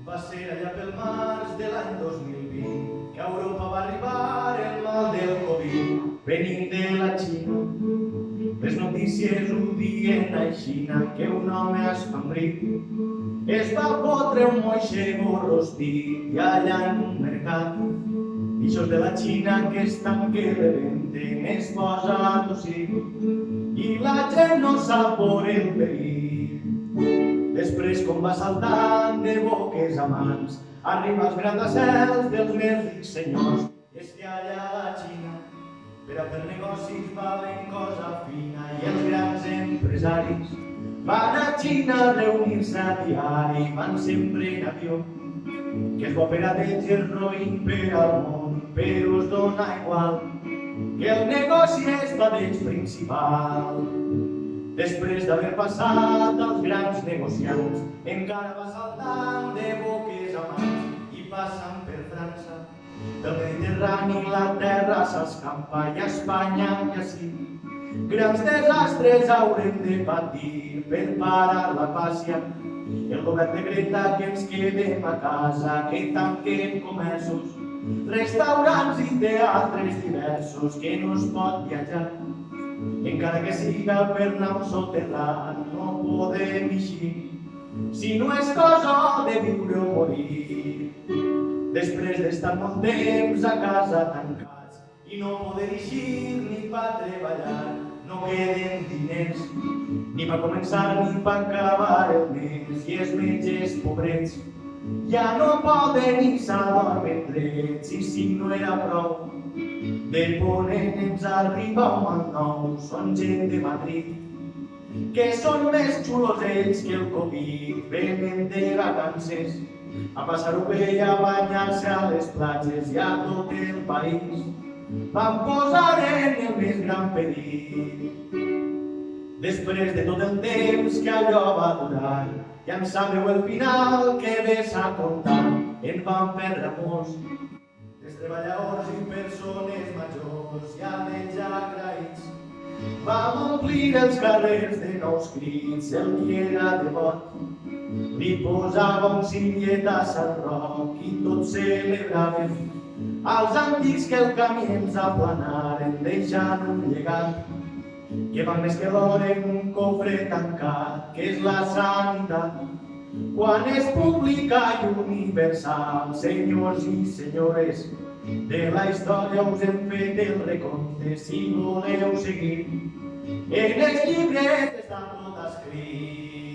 Va ser allà pel març de l'any 2020 que a Europa va arribar el mal del Covid venint de la Xina. Les notícies ho dient així, que un home esfambrit es va fotre un moixego rostit i allà en un mercat bichos de la Xina que estan que rebenten es posa a tossir i la gent no sap por el perill. Després, com va saltant de boques a mans, arriba als gratacels dels més rics senyors. És que allà a la Xina, per a fer negocis valen cosa fina i els grans empresaris van a Xina a reunir-se a diari, van sempre en avió, que és bo per a ells és roïn per al món, però es dona igual, que el negoci és va d'ells principal. Després d'haver passat els grans negociants, encara va saltant de boques a mans i passant per França. Del Mediterrani la terra s'escampa i a Espanya que sí. Grans desastres haurem de patir per parar la pàcia. El govern decreta que ens quedem a casa, que tanquem comerços, restaurants i teatres diversos, que no es pot viatjar. Encara que siga per anar soterrat, no podem eixir, si no és cosa de viure o morir. Després d'estar molt temps a casa tancats i no poder eixir ni per treballar, no queden diners, ni per començar ni per acabar el mes, i els metges pobrets ja no poden ni s'adormen drets, i si no era prou, de Ponent ens arriba un mal nou, són gent de Madrid, que són més xulos ells que el Covid, venen de vacances, a passar-ho bé i a banyar-se a les platges i a tot el país van posar en el més gran perill. Després de tot el temps que allò va durar, ja en sabeu el final que ves a contar, en van perdre molts, els treballadors i persones majors ja d'ells agraïts. Vam omplir els carrers de nous crits, el qui era devot li posava un cillet a Sant Roc i tots celebraven als antics que el camí ens aplanaren deixant un llegat que va més que l'or en un cofre tancat, que és la sanitat. Quan és pública i universal, senyors i senyores, de la història us hem fet el recompte, si voleu seguir. En els llibres està tot escrit.